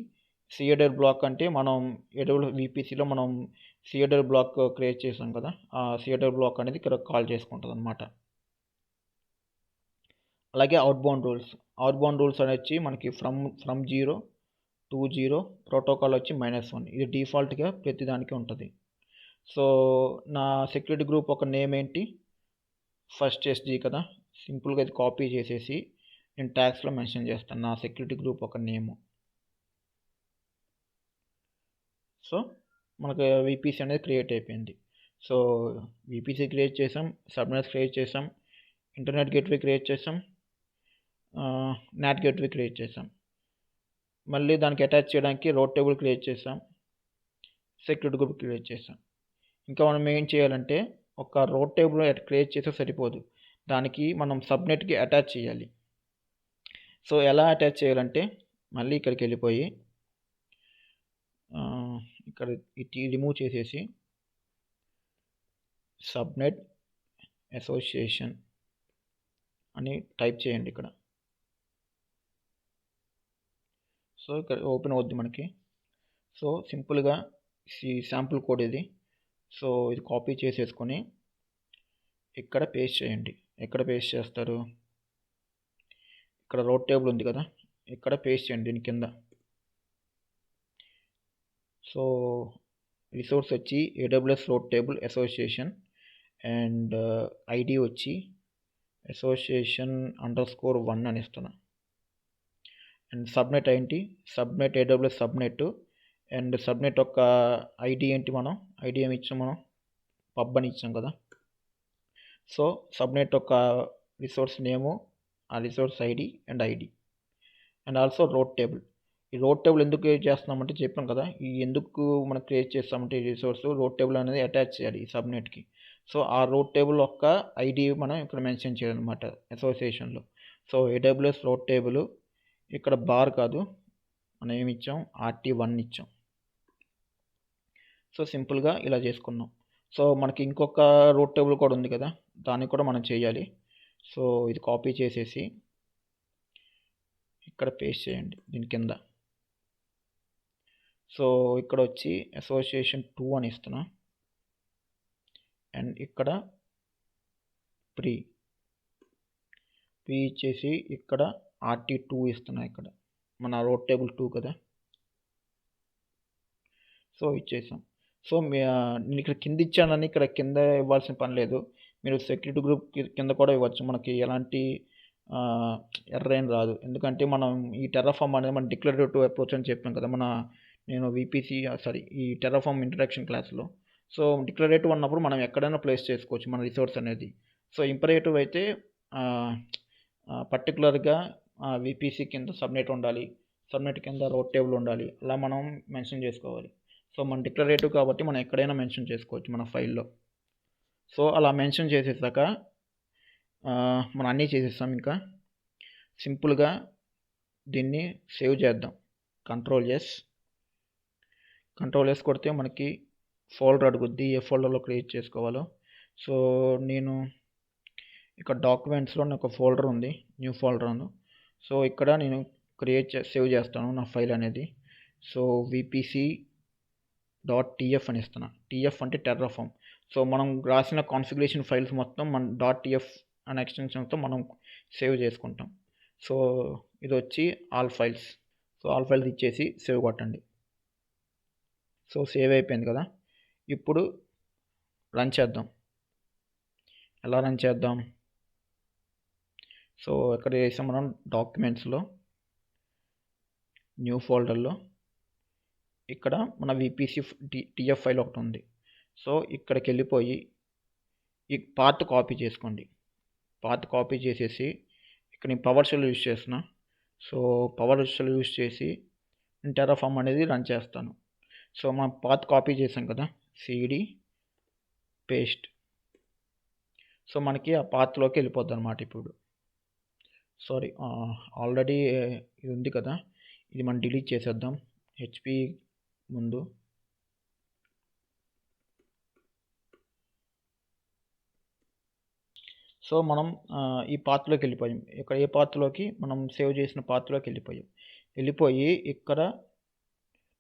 సిఎడర్ బ్లాక్ అంటే మనం AWS VPCలో మనం సిఎడర్ బ్లాక్ క్రియేట్ చేసాం కదా, ఆ సిఎడర్ బ్లాక్ అనేది ఇక్కడ కాల్ చేసుకుంటుంది అనమాట. అలాగే అవుట్బౌండ్ రూల్స్ అనేది మనకి ఫ్రమ్ 0 to 0, ప్రోటోకాల్ వచ్చి -1. ఇది డిఫాల్ట్గా ప్రతిదానికి ఉంటుంది. సో నా సెక్యూరిటీ గ్రూప్ ఒక నేమ్ ఏంటి ఫస్ట్ ఎస్జీ కదా, సింపుల్గా ఇది కాపీ చేసేసి నేను ట్యాగ్స్లో మెన్షన్ చేస్తాను నా సెక్యూరిటీ గ్రూప్ ఒక నేము. సో మనకు VPC అనేది క్రియేట్ అయిపోయింది. సో VPC క్రియేట్ చేసాం, సబ్నెట్స్ క్రియేట్ చేసాం, ఇంటర్నెట్ గేట్వే క్రియేట్ చేసాం, నాట్ గేట్వే క్రియేట్ చేసాం. మళ్ళీ దానికి అటాచ్ చేయడానికి రోడ్ టేబుల్ క్రియేట్ చేసాం, సెక్యూరిటీ గ్రూప్ క్రియేట్ చేసాం. ఇంకా మనం ఏం చేయాలంటే ఒక రోడ్ టేబుల్ క్రియేట్ చేస్తే సరిపోదు, దానికి మనం సబ్నెట్కి అటాచ్ చేయాలి. సో ఎలా అటాచ్ చేయాలంటే మళ్ళీ ఇక్కడికి వెళ్ళిపోయి ఇక్కడ ఇది రిమూవ్ చేసేసి సబ్నెట్ అసోసియేషన్ అని టైప్ చేయండి ఇక్కడ. సో ఇక్కడ ఓపెన్ అవుద్ది మనకి. సో సింపుల్గా ఈ శాంపుల్ కోడ్ ఇది. సో ఇది కాపీ చేసేసుకొని ఇక్కడ పేస్ట్ చేయండి. ఎక్కడ పేస్ట్ చేస్తారు, ఇక్కడ రోడ్ టేబుల్ ఉంది కదా, ఇక్కడ పేస్ట్ చేయండి దీని కింద. సో రిసోర్స్ వచ్చి AWS road table association and ID వచ్చి association_1 అని ఇస్తున్నా. అండ్ సబ్నెట్ ఏంటి subnet AWS subnet. And subnet యొక్క ఐడి ఏంటి, మనం ఐడి ఏమి ఇచ్చాం, మనం పబ్ అని ఇచ్చాం కదా. సో సబ్నెట్ యొక్క రిసోర్స్ నేము, ఆ resource ID and also road table. ఈ రోడ్ టేబుల్ ఎందుకు క్రియేట్ చేస్తున్నామంటే చెప్పాం కదా, ఈ ఎందుకు మనం క్రియేట్ చేస్తామంటే ఈ రిసోర్స్ రోడ్ టేబుల్ అనేది అటాచ్ చేయాలి ఈ సబ్నెట్కి. సో ఆ రోడ్ టేబుల్ యొక్క ఐడి మనం ఇక్కడ మెన్షన్ చేయాలన్నమాట అసోసియేషన్లో. సో AWS రోడ్ టేబుల్ ఇక్కడ బార్ కాదు, మనం ఏమి ఇచ్చాం RT1 ఇచ్చాం. సో సింపుల్గా ఇలా చేసుకున్నాం. సో మనకి ఇంకొక రోడ్ టేబుల్ కూడా ఉంది కదా, దాన్ని కూడా మనం చేయాలి. సో ఇది కాపీ చేసేసి ఇక్కడ పేస్ట్ చేయండి దీని కింద. సో ఇక్కడ వచ్చి association2 అని ఇస్తున్నా అండ్ ఇక్కడ ప్రీ ఇచ్చేసి ఇక్కడ RT2 ఇస్తున్నా. ఇక్కడ మన రోడ్ టేబుల్ 2 కదా. సో ఇచ్చేసాం. సో నేను ఇక్కడ కింద ఇచ్చానని ఇక్కడ కింద ఇవ్వాల్సిన పని లేదు, మీరు సెక్యూరిటీ గ్రూప్ కింద కూడా ఇవ్వచ్చు, మనకి ఎలాంటి ఎర్రర్ ఏం రాదు. ఎందుకంటే మనం ఈ టెర్రాఫామ్ అనేది మనం డిక్లరేటివ్ అప్రోచ్ అని చెప్పాం కదా నేను ఈ టెర్రాఫామ్ ఇంట్రడక్షన్ క్లాస్లో. సో డిక్లరేటివ్ అన్నప్పుడు మనం ఎక్కడైనా ప్లేస్ చేసుకోవచ్చు మన రిసోర్స్ అనేది. సో ఇంపరేటివ్ అయితే పర్టికులర్గా VPC కింద సబ్నెట్ ఉండాలి, సబ్నెట్ కింద రోడ్ టేబుల్ ఉండాలి, అలా మనం మెన్షన్ చేసుకోవాలి. సో మన డిక్లరేటివ్ కాబట్టి మనం ఎక్కడైనా మెన్షన్ చేసుకోవచ్చు మన ఫైల్లో. సో అలా మెన్షన్ చేసేసాక మనం అన్నీ చేసేస్తాం. ఇంకా సింపుల్గా దీన్ని సేవ్ చేద్దాం. కంట్రోల్ ఎస్ కొడితే మనకి ఫోల్డర్ అడుగుద్ది, ఏ ఫోల్డర్లో క్రియేట్ చేసుకోవాలో. సో నేను ఇక్కడ డాక్యుమెంట్స్లో నాకు ఒక ఫోల్డర్ ఉంది, న్యూ ఫోల్డర్ ఉంది. సో ఇక్కడ నేను సేవ్ చేస్తాను నా ఫైల్ అనేది. సో VPC డాట్ టీఎఫ్ అని ఇస్తున్నా. టీఎఫ్ అంటే టెర్రాఫామ్. సో మనం రాసిన కాన్ఫిగరేషన్ ఫైల్స్ మొత్తం మన డాట్ టీఎఫ్ అనే ఎక్స్టెన్షన్తో మనం సేవ్ చేసుకుంటాం. సో ఇది వచ్చి all files. So all files ఇచ్చేసి సేవ్ కొట్టండి. సో సేవ్ అయిపోయింది కదా. ఇప్పుడు రన్ చేద్దాం. ఎలా రన్ చేద్దాం? సో ఎక్కడ చేసాం మనం? డాక్యుమెంట్స్లో న్యూ ఫోల్డర్లో ఇక్కడ మన విపిసి టీఎఫ్ ఫైల్ ఒకటి ఉంది. సో ఇక్కడికి వెళ్ళిపోయి ఈ పాత్ కాపీ చేసుకోండి. పాత్ కాపీ చేసేసి ఇక్కడ నేను పవర్ షెల్ యూజ్ చేస్తున్నా. సో పవర్ షెల్ యూజ్ చేసి నేను టెర్రాఫామ్ అనేది రన్ చేస్తాను. సో మనం పాత్ కాపీ చేసాం కదా, సిడి పేస్ట్. సో మనకి ఆ పాత్లోకి వెళ్ళిపోద్ది అనమాట. ఇప్పుడు సారీ, ఆల్రెడీ ఇది ఉంది కదా, ఇది మనం డిలీట్ చేసేద్దాం. హెచ్పి ముందు సో మనం ఈ పాత్లోకి వెళ్ళిపోయాం. ఇక్కడ ఏ పాత్లోకి? మనం సేవ్ చేసిన పాత్లోకి వెళ్ళిపోయి ఇక్కడ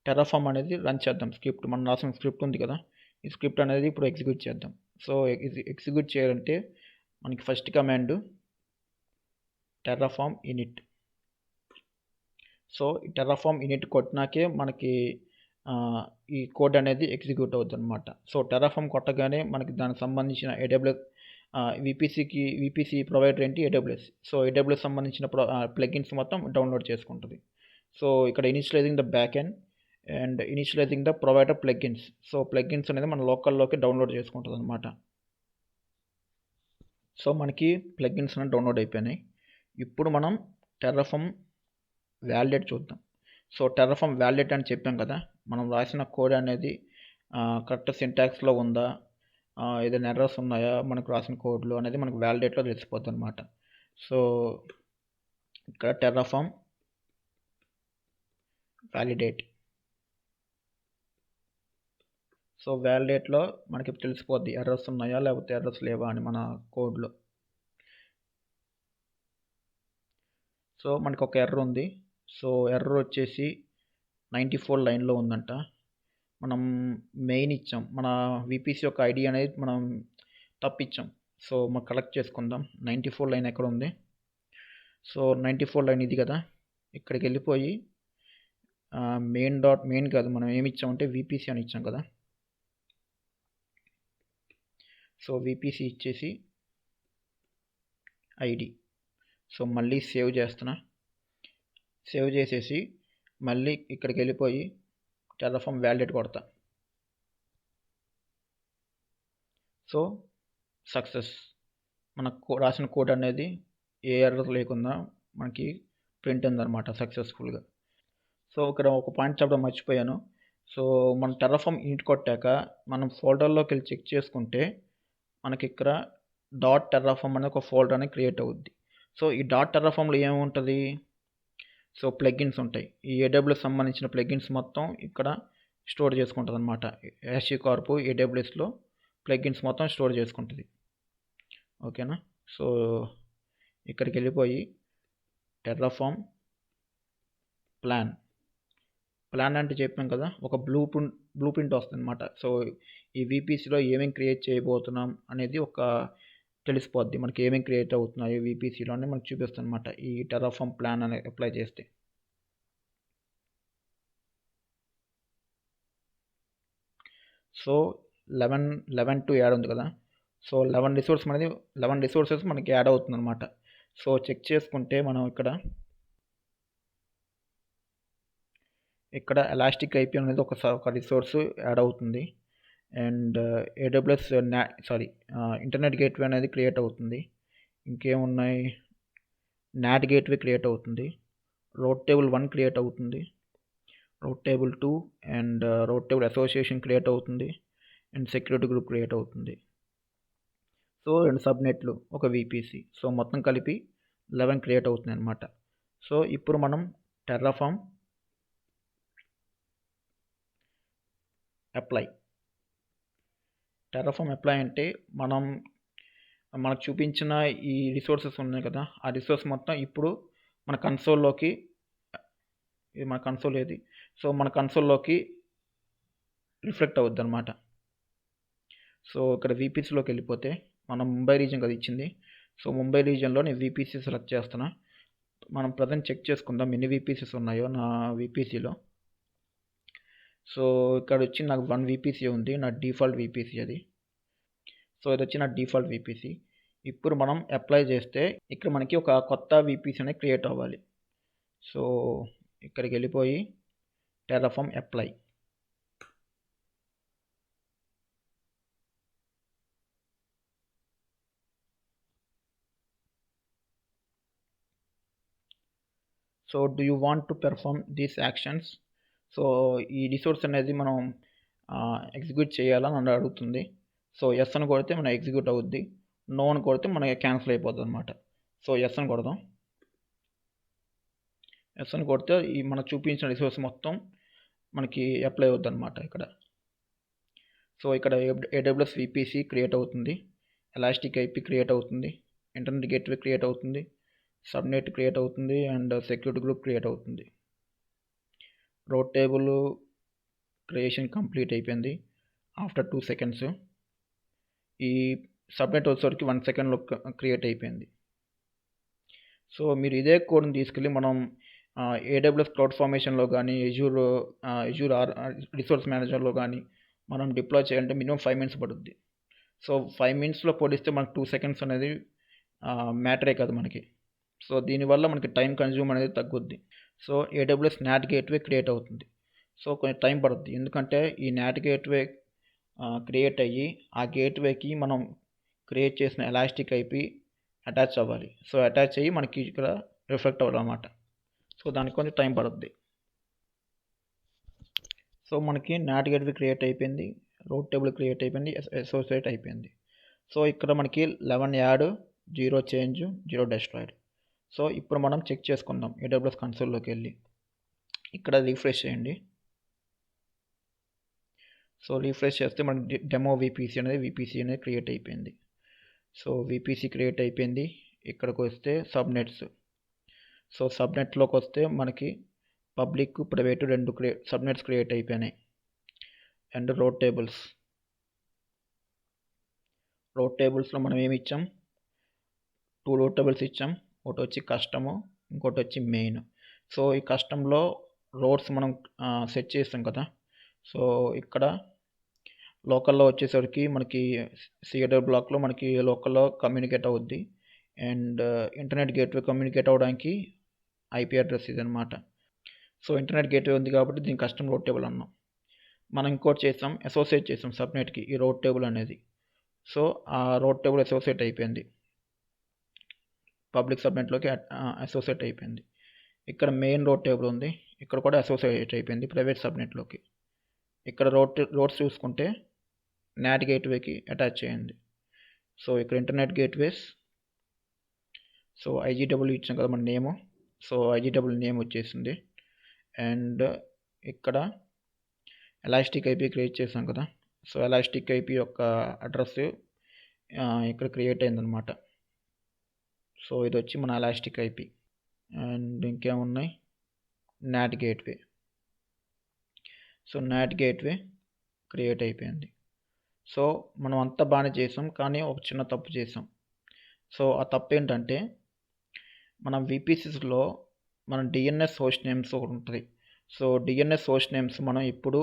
టెర్రాఫామ్ అనేది రన్ చేద్దాం. స్క్రిప్ట్ మనం రాసిన స్క్రిప్ట్ ఉంది కదా, ఈ స్క్రిప్ట్ అనేది ఇప్పుడు ఎగ్జిక్యూట్ చేద్దాం. సో ఎగ్జిక్యూట్ చేయాలంటే మనకి ఫస్ట్ కమాండ్ టెర్రాఫామ్ ఇనిట్. సో ఈ టెర్రాఫామ్ ఇనిట్ కొట్టినాకే మనకి ఈ కోడ్ అనేది ఎగ్జిక్యూట్ అవుతుంది అనమాట. సో టెర్రాఫామ్ కొట్టగానే మనకి దానికి సంబంధించిన ఏడబ్ల్యూఎస్ విపిసి ప్రొవైడర్ ఏంటి? AWS. సో AWS సంబంధించిన ప్లగిన్స్ మొత్తం డౌన్లోడ్ చేసుకుంటుంది. సో ఇక్కడ initialising the back end and initialising the provider plugins. So plugins అనేది మన లోకల్లోకి డౌన్లోడ్ చేసుకుంటుంది అనమాట. సో మనకి ప్లగిన్స్ అనేది డౌన్లోడ్ అయిపోయినాయి. ఇప్పుడు మనం టెర్రాఫామ్ వ్యాలిడేట్ చూద్దాం. సో టెర్రాఫామ్ వ్యాలిడేట్ అని చెప్పాం కదా, మనం రాసిన కోడ్ అనేది కరెక్ట్ సింటాక్స్లో ఉందా, ఏదైనా ఎర్రర్స్ ఉన్నాయా మనకు రాసిన కోడ్లో అనేది మనకు వ్యాలిడేట్లో తెలిసిపోద్ది అనమాట. సో ఇక్కడ టెర్రాఫామ్ వ్యాలిడేట్. సో వ్యాలిడేట్లో మనకి తెలిసిపోద్ది ఎర్రర్స్ ఉన్నాయా లేకపోతే ఎర్రర్స్ లేవా అని మన కోడ్లో. సో మనకు ఒక ఎర్రర్ ఉంది. సో ఎర్రర్ వచ్చేసి 94 లైన్లో ఉందంట. మనం మెయిన్ ఇచ్చాం, మన విపిసి యొక్క ఐడి అనేది మనం తప్పిచ్చాం. సో మనం కలెక్ట్ చేసుకుందాం. 94 లైన్ ఎక్కడ ఉంది? సో 94 లైన్ ఇది కదా, ఇక్కడికి వెళ్ళిపోయి మెయిన్ కాదు, మనం ఏమి ఇచ్చామంటే విపిసి అని ఇచ్చాం కదా. సో విపిసి ఇచ్చేసి ఐడి. సో మళ్ళీ సేవ్ చేస్తున్నా. సేవ్ చేసేసి మళ్ళీ ఇక్కడికి వెళ్ళిపోయి టెర్రాఫామ్ వ్యాలిడేట్ కొడతా. So success. మన రాసిన కోడ్ అనేది ఏ ఎర్రర్ లేకుండా మనకి ప్రింట్ ఉందన్నమాట సక్సెస్ఫుల్గా. సో ఇక్కడ ఒక పాయింట్ చెప్పడం మర్చిపోయాను. సో మనం టెర్రాఫామ్ ఇనిట్ కొట్టాక మనం ఫోల్డర్లోకి వెళ్ళి చెక్ చేసుకుంటే మనకి ఇక్కడ డాట్ టెర్రాఫామ్ అనే ఒక ఫోల్డర్ అనేది క్రియేట్ అవుద్ది. సో ఈ డాట్ టెర్రాఫామ్లో ఏముంటుంది? సో ప్లగిన్స్ ఉంటాయి. ఈ AWS సంబంధించిన ప్లగిన్స్ మొత్తం ఇక్కడ స్టోర్ చేసుకుంటుంది అనమాట. HashiCorp AWSలో ప్లగిన్స్ మొత్తం స్టోర్ చేసుకుంటుంది. ఓకేనా? సో ఇక్కడికి వెళ్ళిపోయి టెర్రాఫామ్ ప్లాన్ అంటే చెప్పాం కదా, ఒక బ్లూ ప్రింట్ వస్తుంది అనమాట. సో ఈ విపిసిలో ఏమేమి క్రియేట్ చేయబోతున్నాం అనేది ఒక తెలిసిపోద్ది. మనకి ఏమేమి క్రియేట్ అవుతున్నాయో విపిసిలో అని మనకు చూపిస్తుంది అనమాట ఈ టెర్రాఫామ్ ప్లాన్ అనేది అప్లై చేస్తే. సో 11 టు యాడ్ ఉంది కదా. సో 11 రిసోర్సెస్ మనకి యాడ్ అవుతుంది అనమాట. సో చెక్ చేసుకుంటే మనం ఇక్కడ ఎలాస్టిక్ ఐపీ అనేది ఒక రిసోర్స్ యాడ్ అవుతుంది. అండ్ AWS ఇంటర్నెట్ గేట్వే అనేది క్రియేట్ అవుతుంది. ఇంకేమున్నాయి? NAT గేట్వే క్రియేట్ అవుతుంది. రౌట్ టేబుల్ 1 క్రియేట్ అవుతుంది. రౌట్ table 2 and rate table association create అవుతుంది. అండ్ సెక్యూరిటీ గ్రూప్ క్రియేట్ అవుతుంది. సో 2 సబ్నెట్లు, ఒక విపిసి. సో మొత్తం కలిపి 11 క్రియేట్ అవుతుంది అనమాట. సో ఇప్పుడు మనం టెర్రాఫామ్ అప్లై అంటే మనకు చూపించిన ఈ రిసోర్సెస్ ఉన్నాయి కదా, ఆ రిసోర్స్ మొత్తం ఇప్పుడు మన కన్సోల్లోకి, ఇది మన కన్సోల్ ఏది? సో మన కన్సోల్లోకి రిఫ్లెక్ట్ అవుద్ది అనమాట. సో ఇక్కడ వీపీసీలోకి వెళ్ళిపోతే మనం ముంబై రీజియన్ కదా ఇచ్చింది. సో ముంబై రీజియన్లో నేను వీపీసీ సెలెక్ట్ చేస్తున్నా. మనం ప్రజెంట్ చెక్ చేసుకుందాం ఎన్ని వీపీసీస్ ఉన్నాయో నా వీపీసీలో. సో ఇక్కడ వచ్చి నాకు 1 వీపీసీ ఉంది, నా డిఫాల్ట్ వీపీసీ అది. సో ఇది వచ్చి నా డిఫాల్ట్ వీపీసీ. ఇప్పుడు మనం అప్లై చేస్తే ఇక్కడ మనకి ఒక కొత్త వీపీసీ అనేది క్రియేట్ అవ్వాలి. సో ఇక్కడికి వెళ్ళిపోయి Terraform apply. So do you want to perform these actions. So ఈ రిసోర్స్ అనేది మనం ఎగ్జిక్యూట్ చేయాలని నన్ను అడుగుతుంది. సో ఎస్ అని కొడితే మనం ఎగ్జిక్యూట్ అవుద్ది, నో అని కొడితే మనకి క్యాన్సిల్ అయిపోతుంది అనమాట. సో ఎస్ అని కొడదాం. ఎస్ అని కొడితే ఈ మనం చూపించిన రిసోర్స్ మొత్తం మనకి అప్లై అవుద్ది అనమాట ఇక్కడ. సో ఇక్కడ AWS VPC క్రియేట్ అవుతుంది, ఎలాస్టిక్ IP క్రియేట్ అవుతుంది, ఇంటర్నెట్ గేట్వే క్రియేట్ అవుతుంది, సబ్నెట్ క్రియేట్ అవుతుంది అండ్ సెక్యూరిటీ గ్రూప్ క్రియేట్ అవుతుంది. రోడ్ టేబుల్ క్రియేషన్ కంప్లీట్ అయిపోయింది ఆఫ్టర్ 2 seconds. ఈ సబ్నెట్ వచ్చేసరికి 1 secondలో క్రియేట్ అయిపోయింది. సో మీరు ఇదే కోడ్ని తీసుకెళ్ళి మనం AWS క్లౌడ్ ఫార్మేషన్లో కానీ ఎజ్యూర్ రిసోర్స్ మేనేజర్లో కానీ మనం డిప్లాయ్ చేయాలంటే మినిమం 5 minutes పడుద్ది. సో 5 minutesలో పోలిస్తే మనకు 2 seconds అనేది మ్యాటరే కాదు మనకి. సో దీనివల్ల మనకి టైం కన్జ్యూమ్ అనేది తగ్గుద్ది. So AWS NAT gateway create అవుతుంది. సో కొంచెం టైం పడుద్ది, ఎందుకంటే ఈ NAT గేట్వే క్రియేట్ అయ్యి ఆ గేట్వేకి మనం క్రియేట్ చేసిన ఎలాస్టిక్ IP అటాచ్ అవ్వాలి. సో అటాచ్ అయ్యి మనకి ఇక్కడ రిఫ్లెక్ట్ అవ్వాలన్నమాట. సో దానికి కొంచెం టైం పడుద్ది. సో మనకి NAT గేట్వే క్రియేట్ అయిపోయింది, రోడ్ టేబుల్ క్రియేట్ అయిపోయింది, అసోసియేట్ అయిపోయింది. సో ఇక్కడ మనకి 11 యాడ్, 0 చేంజ్, 0 డెస్ట్రాయిడ్. సో ఇప్పుడు మనం చెక్ చేసుకుందాం AWS కన్సోల్లోకి వెళ్ళి. ఇక్కడ రీఫ్రెష్ చేయండి. సో రీఫ్రెష్ చేస్తే మనకి డెమో VPC అనేది క్రియేట్ అయిపోయింది. సో VPC క్రియేట్ అయిపోయింది. ఇక్కడికి వస్తే సబ్నెట్స్. సో సబ్నెట్లోకి వస్తే మనకి పబ్లిక్, ప్రైవేటు 2 సబ్నెట్స్ క్రియేట్ అయిపోయినాయి. అండ్ రోడ్ టేబుల్స్లో మనం ఏమి ఇచ్చాం, 2 రోడ్ టేబుల్స్ ఇచ్చాం. ఒకటి వచ్చి కస్టము, ఇంకోటి వచ్చి మెయిన్. సో ఈ కస్టంలో రోడ్స్ మనం సెట్ చేస్తాం కదా. సో ఇక్కడ లోకల్లో వచ్చేసరికి మనకి CAW బ్లాక్లో మనకి లోకల్లో కమ్యూనికేట్ అవుద్ది. అండ్ ఇంటర్నెట్ గేట్వే కమ్యూనికేట్ అవ్వడానికి IP అడ్రస్ ఇది అనమాట. సో ఇంటర్నెట్ గేట్వే ఉంది కాబట్టి దీన్ని కస్టమ్ రోడ్ టేబుల్ అన్నాం. మనం ఇంకోటి చేసాం, అసోసియేట్ చేసాం సబ్నెట్కి ఈ రోడ్ టేబుల్ అనేది. సో ఆ రోడ్ టేబుల్ అసోసియేట్ అయిపోయింది, పబ్లిక్ సబ్నెట్లోకి అసోసియేట్ అయిపోయింది. ఇక్కడ మెయిన్ రోడ్ టేబుల్ ఉంది, ఇక్కడ కూడా అసోసియేట్ అయిపోయింది ప్రైవేట్ సబ్నెట్లోకి. ఇక్కడ రోడ్స్ చూసుకుంటే NAT గేట్వేకి అటాచ్ చేయండి. సో ఇక్కడ ఇంటర్నెట్ గేట్వేస్. సో IGW ఇచ్చాం కదా మన నేము. సో IGW నేమ్ వచ్చేసింది. అండ్ ఇక్కడ ఎలాస్టిక్ IP క్రియేట్ చేసాం కదా. సో ఎలాస్టిక్ IP యొక్క అడ్రస్ ఇక్కడ క్రియేట్ అయిందనమాట. సో ఇది వచ్చి మన ఎలాస్టిక్ IP. అండ్ ఇంకేమున్నాయి, NAT gateway. So NAT gateway create అయిపోయింది. సో మనం అంతా బాగానే చేసాం, కానీ ఒక చిన్న తప్పు చేసాం. సో ఆ తప్పు ఏంటంటే మనం VPCస్లో మన DNS హోస్ట్ నేమ్స్ ఒకటి ఉంటుంది. సో DNS హోస్ట్ నేమ్స్ మనం ఇప్పుడు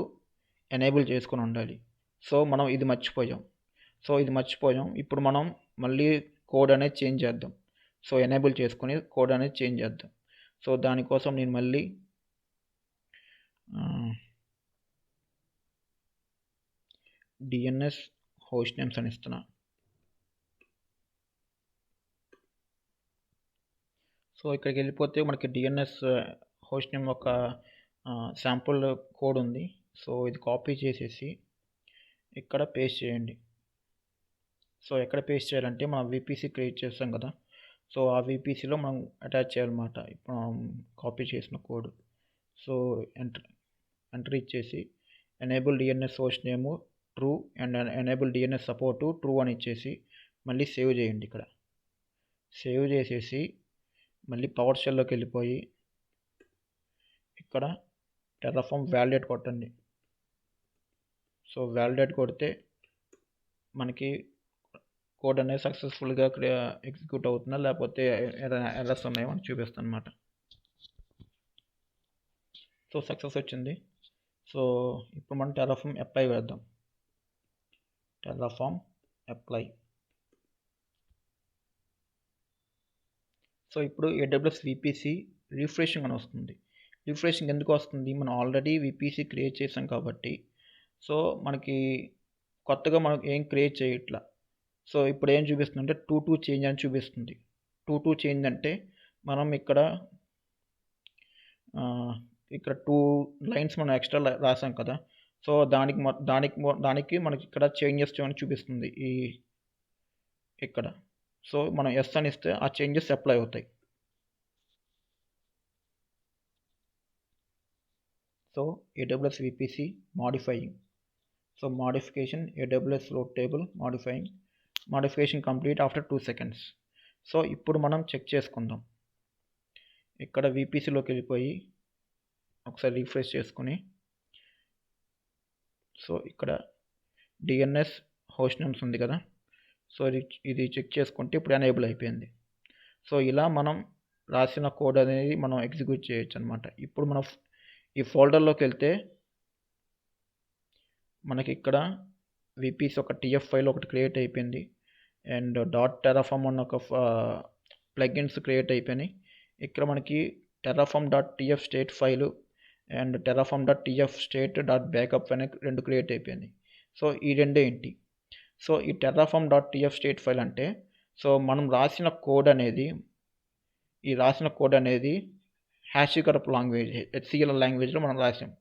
ఎనేబుల్ చేసుకొని ఉండాలి. సో మనం ఇది మర్చిపోయాం. ఇప్పుడు మనం మళ్ళీ కోడ్ అనేది చేంజ్ చేద్దాం. సో ఎనేబుల్ చేసుకొని కోడ్ అనేది చేంజ్ చేద్దాం. సో దానికోసం నేను మళ్ళీ DNS హోస్ట్ నేమ్స్ అని ఇస్తున్నా. సో ఇక్కడికి వెళ్ళిపోతే మనకి DNS హోస్ట్ నేమ్ ఒక శాంపుల్ కోడ్ ఉంది. సో ఇది కాపీ చేసేసి ఇక్కడ పేస్ట్ చేయండి. సో ఎక్కడ పేస్ట్ చేయాలంటే మనం VPC క్రియేట్ చేస్తాం కదా. సో ఆ VPCలో మనం అటాచ్ చేయాలన్నమాట ఇప్పుడు మనం కాపీ చేసిన కోడ్. సో ఎంటర్ ఇచ్చేసి enable DNS host name true and enable DNS support true అని ఇచ్చేసి మళ్ళీ సేవ్ చేయండి. ఇక్కడ సేవ్ చేసేసి మళ్ళీ పవర్ షెల్లోకి వెళ్ళిపోయి ఇక్కడ టెర్రాఫార్మ్ వాలిడేట్ కొట్టండి. సో వ్యాలిడేట్ కొడితే మనకి కోడ్ అనేది సక్సెస్ఫుల్గా ఎగ్జిక్యూట్ అవుతుందా లేకపోతే ఎర్రర్స్ ఉన్నాయో మనకి చూపిస్తుంది అనమాట. సో సక్సెస్ వచ్చింది. సో ఇప్పుడు మనం టెర్రాఫార్మ్ అప్లై వేద్దాం. Terraform apply. సో ఇప్పుడు AWS VPC రిఫ్రెషింగ్ అని వస్తుంది. రిఫ్రెషింగ్ ఎందుకు వస్తుంది? మనం ఆల్రెడీ VPC క్రియేట్ చేసాం కాబట్టి. సో మనకి కొత్తగా మనం ఏం క్రియేట్ చేయట్లా. సో ఇప్పుడు ఏం చూపిస్తుంది అంటే 2 చేంజ్ అని చూపిస్తుంది. 2 చేంజ్ అంటే మనం ఇక్కడ 2 లైన్స్ మనం ఎక్స్ట్రా రాసాం కదా. సో దానికి మనకి ఇక్కడ చేంజెస్ అని చూపిస్తుంది ఇక్కడ. సో మనం ఎస్ అని ఇస్తే ఆ చేంజెస్ అప్లై అవుతాయి. So AWS VPC modifying. So modification AWS route table modifying. Modification complete after 2 seconds. So ఇప్పుడు మనం చెక్ చేసుకుందాం. ఇక్కడ VPCలోకి వెళ్ళిపోయి ఒకసారి రీఫ్రెష్ చేసుకుని, సో ఇక్కడ DNS హోస్ట్ నేమ్స్ ఉంది కదా. సో ఇది చెక్ చేసుకుంటే ఇప్పుడు ఎనేబుల్ అయిపోయింది. సో ఇలా మనం రాసిన కోడ్ అనేది మనం ఎగ్జిక్యూట్ చేయొచ్చు అనమాట. ఇప్పుడు మనం ఈ ఫోల్డర్లోకి వెళ్తే మనకి ఇక్కడ VPC ఒక TF ఫైల్ ఒకటి క్రియేట్ అయిపోయింది. అండ్ .terraform అన్న ఒక ప్లగిన్స్ క్రియేట్ అయిపోయినాయి. ఇక్కడ మనకి terraform.tf state file and terraform.tf state.backup అనే 2 క్రియేట్ అయిపోయింది. సో ఈ రెండే ఏంటి? సో ఈ terraform.tf స్టేట్ ఫైల్ అంటే, సో మనం రాసిన కోడ్ అనేది హ్యాషికర్ లాంగ్వేజ్ HCL లాంగ్వేజ్లో మనం రాసాం.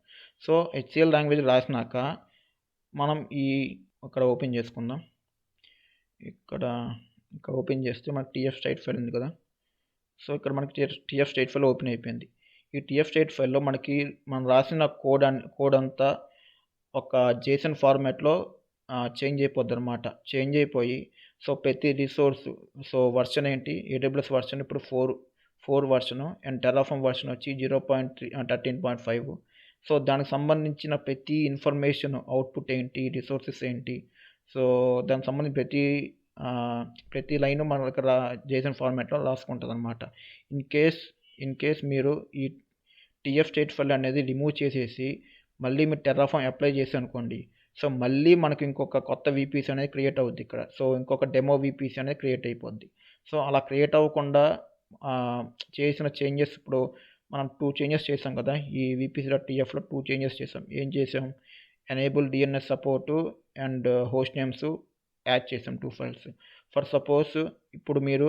సో HCL లాంగ్వేజ్ రాసినాక మనం ఇక్కడ ఓపెన్ చేసుకుందాం. ఇక్కడ ఓపెన్ చేస్తే మనకి TF స్టేట్ ఫైల్ ఉంది కదా. సో ఇక్కడ మనకి TF స్టేట్ ఫైల్ ఓపెన్ అయిపోయింది. ఈ TF స్టేట్ ఫైల్లో మనం రాసిన కోడ్ అంతా ఒక JSON ఫార్మాట్లో చేంజ్ అయిపోద్ది అనమాట. చేంజ్ అయిపోయి సో ప్రతి రిసోర్స్, సో వర్షన్ ఏంటి, AWS వర్షన్ ఇప్పుడు 4 వర్షను అండ్ టెర్రాఫార్మ్ వర్షన్ వచ్చి 0.13.5. సో దానికి సంబంధించిన ప్రతి ఇన్ఫర్మేషన్, అవుట్పుట్ ఏంటి, రిసోర్సెస్ ఏంటి, సో దానికి సంబంధించి ప్రతి లైన్ మన దగ్గర JSON ఫార్మాట్లో రాసుకుంటుంది అనమాట. ఇన్ కేస్ మీరు ఈ TF స్టేట్ ఫైల్ అనేది రిమూవ్ చేసేసి మళ్ళీ మీరు టెర్రాఫార్మ్ అప్లై చేసి అనుకోండి, సో మళ్ళీ మనకు ఇంకొక కొత్త VPC అనేది క్రియేట్ అవుద్ది ఇక్కడ. సో ఇంకొక డెమో VPC అనేది క్రియేట్ అయిపోద్ది. సో అలా క్రియేట్ అవ్వకుండా చేసిన చేంజెస్, ఇప్పుడు మనం 2 చేంజెస్ చేసాం కదా. ఈ VPC.tfలో 2 చేంజెస్ చేసాం. ఏం చేసాం? Enable DNS support and host names add చేసాం 2 ఫైల్స్. ఫర్ సపోజ్ ఇప్పుడు మీరు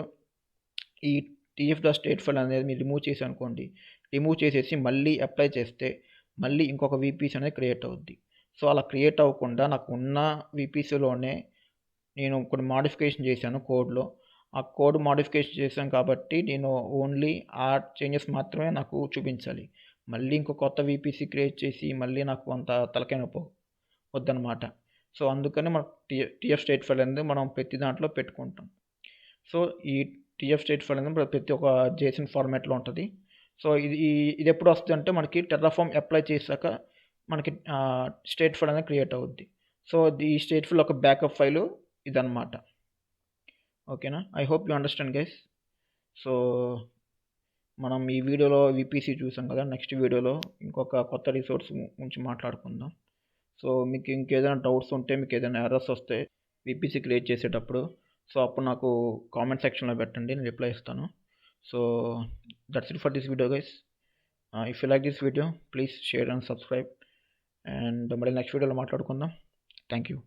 ఈ TF.state ఫైల్ అనేది మీరు రిమూవ్ చేసి అనుకోండి, రిమూవ్ చేసేసి మళ్ళీ అప్లై చేస్తే మళ్ళీ ఇంకొక VPC అనేది క్రియేట్ అవుద్ది. సో అలా క్రియేట్ అవ్వకుండా నాకు ఉన్న VPCలోనే నేను కొన్ని మాడిఫికేషన్ చేశాను కోడ్లో. ఆ కోడ్ మాడిఫికేషన్ చేశాను కాబట్టి నేను ఓన్లీ ఆ చేంజెస్ మాత్రమే నాకు చూపించాలి. మళ్ళీ ఇంకో కొత్త VPC క్రియేట్ చేసి మళ్ళీ నాకు అంత తలకాయ నొప్పి వద్దనమాట. సో అందుకని మనం TF స్టేట్ ఫైల్ అనేది మనం ప్రతి దాంట్లో పెట్టుకుంటాం. సో ఈ TF స్టేట్ ఫైల్ అనేది ప్రతి ఒక్క JSON ఫార్మాట్లో ఉంటుంది. సో ఇది ఎప్పుడు వస్తుంది అంటే మనకి టెర్రాఫార్మ్ అప్లై చేశాక మనకి స్టేట్ ఫైల్ అనేది క్రియేట్ అవుద్ది. సో ఈ స్టేట్ ఫైల్ ఒక బ్యాకప్ ఫైలు ఇదన్నమాట. ఓకేనా? I hope you understand guys. So మనం ఈ వీడియోలో VPC చూసాం కదా. నెక్స్ట్ వీడియోలో ఇంకొక కొత్త రిసోర్స్ గురించి మాట్లాడుకుందాం. సో మీకు ఇంకేదైనా డౌట్స్ ఉంటే, మీకు ఏదైనా ఎర్రర్స్ వస్తే VPC క్రియేట్ చేసేటప్పుడు, సో అప్పుడు నాకు కామెంట్ సెక్షన్లో పెట్టండి, నేను రిప్లై ఇస్తాను. So that's it for this video guys. If you like this video please share and subscribe. And మళ్ళీ నెక్స్ట్ వీడియోలో మాట్లాడుకుందాం. Thank you.